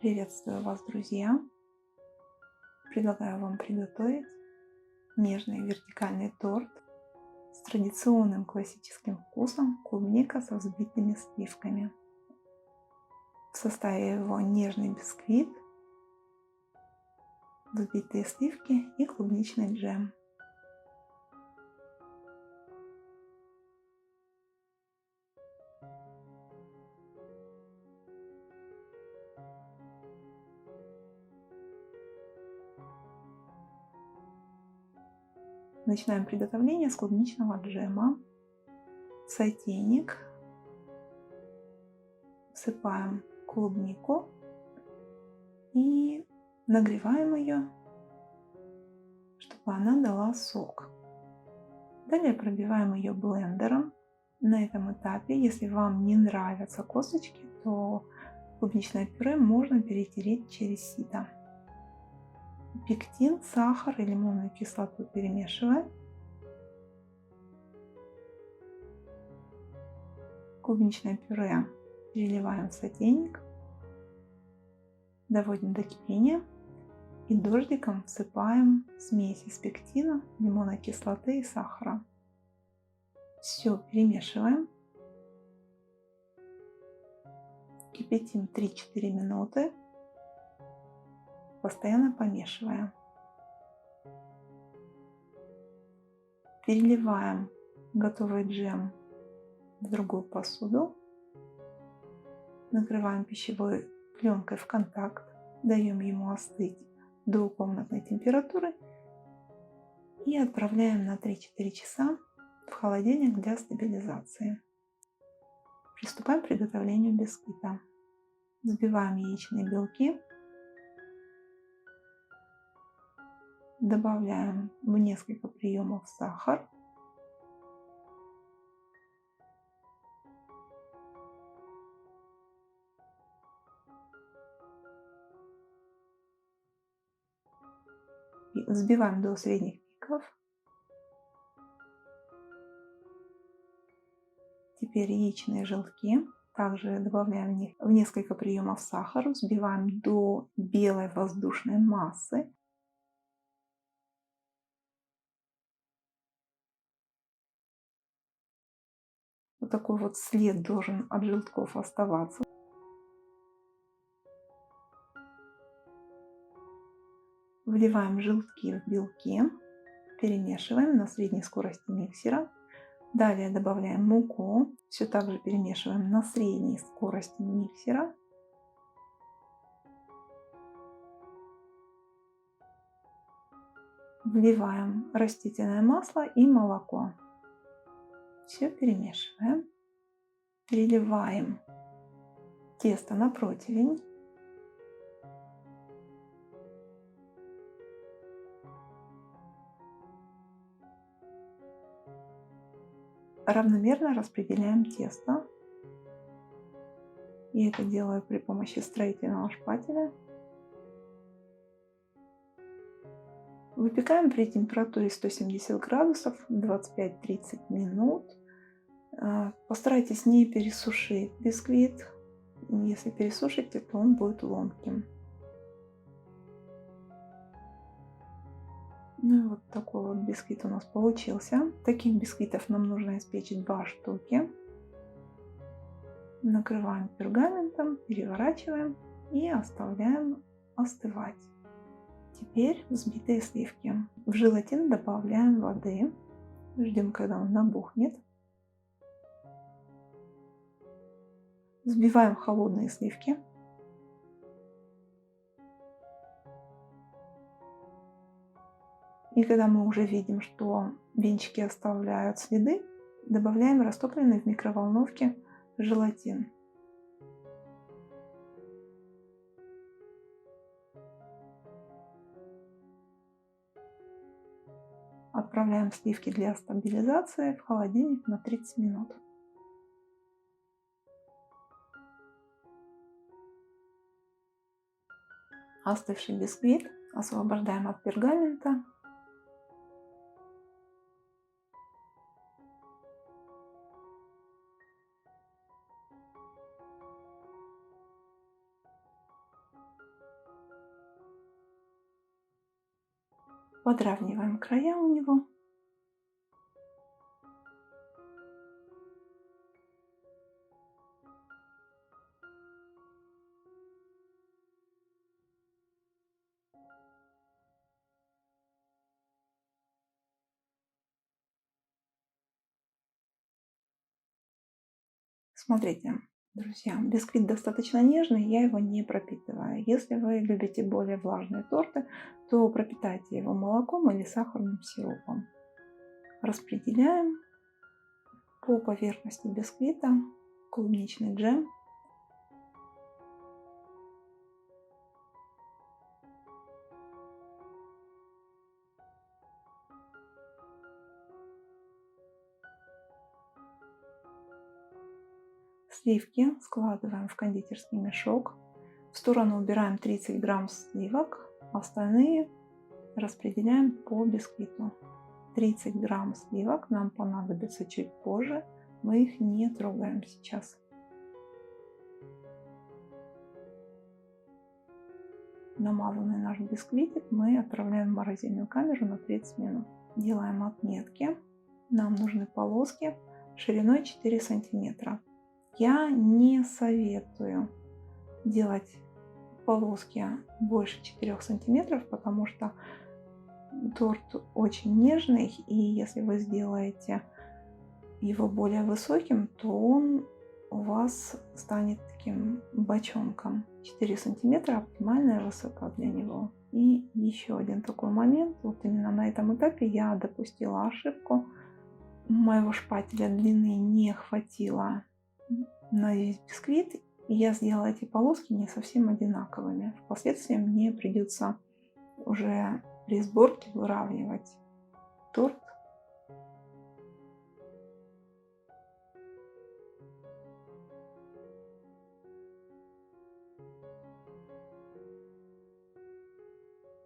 Приветствую вас, друзья! Предлагаю вам приготовить нежный вертикальный торт с традиционным классическим вкусом клубника со взбитыми сливками. В составе его нежный бисквит, взбитые сливки и клубничный джем. Начинаем приготовление с клубничного джема. В сотейник всыпаем клубнику и нагреваем ее, чтобы она дала сок. Далее пробиваем ее блендером. На этом этапе, если вам не нравятся косточки, то клубничное пюре можно перетереть через сито. Пектин, сахар и лимонную кислоту перемешиваем. Клубничное пюре переливаем в сотейник, доводим до кипения и дождиком всыпаем смесь из пектина, лимонной кислоты и сахара. Все перемешиваем. Кипятим 3-4 минуты, постоянно помешивая. Переливаем готовый джем в другую посуду. Накрываем пищевой пленкой в контакт. Даем ему остыть до комнатной температуры. И отправляем на 3-4 часа в холодильник для стабилизации. Приступаем к приготовлению бисквита. Взбиваем яичные белки. Добавляем в несколько приемов сахар. И взбиваем до средних пиков. Теперь яичные желтки. Также добавляем в них в несколько приемов сахара. Взбиваем до белой воздушной массы. Вот такой вот след должен от желтков оставаться. Вливаем желтки в белки. Перемешиваем на средней скорости миксера. Далее добавляем муку. Все так же перемешиваем на средней скорости миксера. Вливаем растительное масло и молоко. Все перемешиваем. Переливаем тесто на противень. Равномерно распределяем тесто. Я это делаю при помощи строительного шпателя. Выпекаем при температуре 170 градусов 25-30 минут. Постарайтесь не пересушить бисквит. Если пересушите, то он будет ломким. Ну и вот такой вот бисквит у нас получился. Таких бисквитов нам нужно испечь 2 штуки. Накрываем пергаментом, переворачиваем и оставляем остывать. Теперь взбитые сливки. В желатин добавляем воды. Ждем, когда он набухнет. Взбиваем холодные сливки. И когда мы уже видим, что венчики оставляют следы, добавляем растопленный в микроволновке желатин. Отправляем сливки для стабилизации в холодильник на 30 минут. Остывший бисквит освобождаем от пергамента. Подравниваем края у него. Смотрите, друзья, бисквит достаточно нежный, я его не пропитываю. Если вы любите более влажные торты, то пропитайте его молоком или сахарным сиропом. Распределяем по поверхности бисквита клубничный джем. Сливки складываем в кондитерский мешок. В сторону убираем 30 грамм сливок, остальные распределяем по бисквиту. 30 грамм сливок нам понадобится чуть позже, мы их не трогаем сейчас. Намазанный наш бисквитик мы отправляем в морозильную камеру на 30 минут. Делаем отметки. Нам нужны полоски шириной 4 сантиметра. Я не советую делать полоски больше 4 сантиметров, потому что торт очень нежный, и если вы сделаете его более высоким, то он у вас станет таким бочонком. 4 сантиметра оптимальная высота для него. И еще один такой момент, вот именно на этом этапе я допустила ошибку. Моего шпателя длины не хватило на весь бисквит, и я сделала эти полоски не совсем одинаковыми. Впоследствии мне придется уже при сборке выравнивать торт.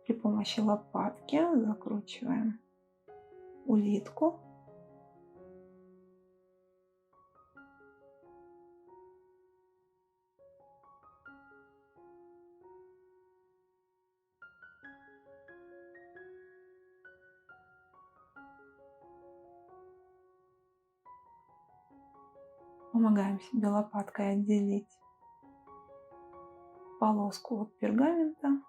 При помощи лопатки закручиваем улитку. Помогаем себе лопаткой отделить полоску от пергамента.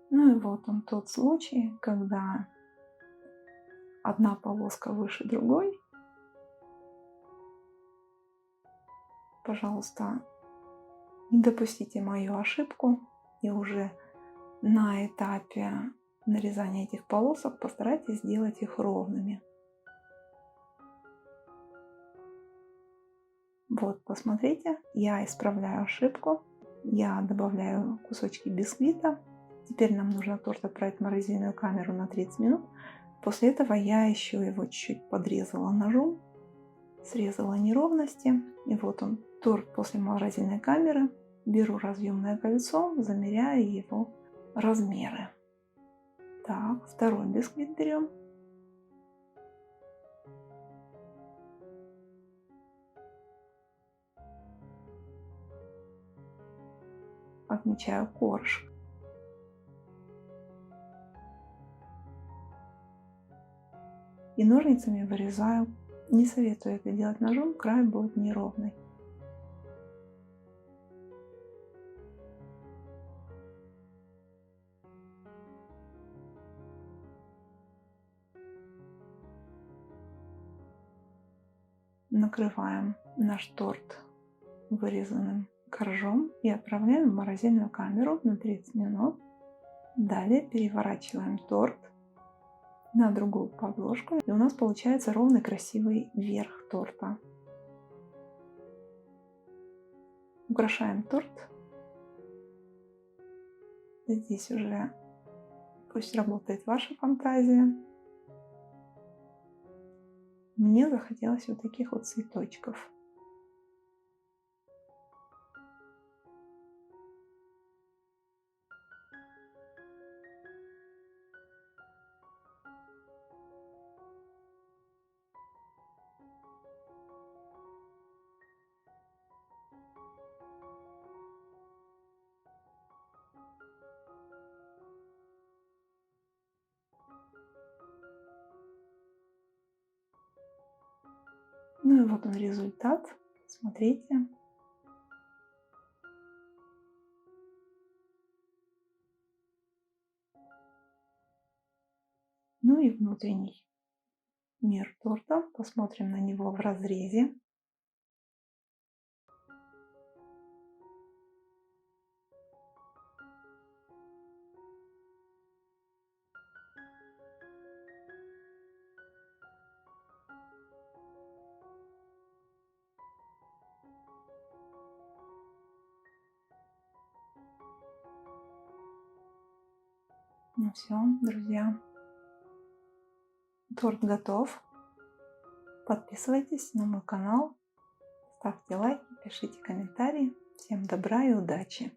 Ну и вот он тот случай, когда одна полоска выше другой. Пожалуйста, не допустите мою ошибку, и уже на этапе нарезания этих полосок постарайтесь сделать их ровными. Вот, посмотрите, я исправляю ошибку, я добавляю кусочки бисквита. Теперь нам нужно торт отправить в морозильную камеру на 30 минут. После этого я еще его чуть подрезала ножом, срезала неровности. И вот он, торт после морозильной камеры. Беру разъемное кольцо, замеряю его размеры. Так, второй бисквит берем. Отмечаю корж. И ножницами вырезаю. Не советую это делать ножом, край будет неровный. Накрываем наш торт вырезанным коржом и отправляем в морозильную камеру на 30 минут. Далее переворачиваем торт на другую подложку, и у нас получается ровный красивый верх торта. Украшаем торт Здесь уже пусть работает ваша фантазия. Мне захотелось вот таких вот цветочков. Ну и вот он результат. Смотрите. Ну и внутренний мир торта. Посмотрим на него в разрезе. Ну все, друзья, торт готов. Подписывайтесь на мой канал, ставьте лайки, пишите комментарии. Всем добра и удачи!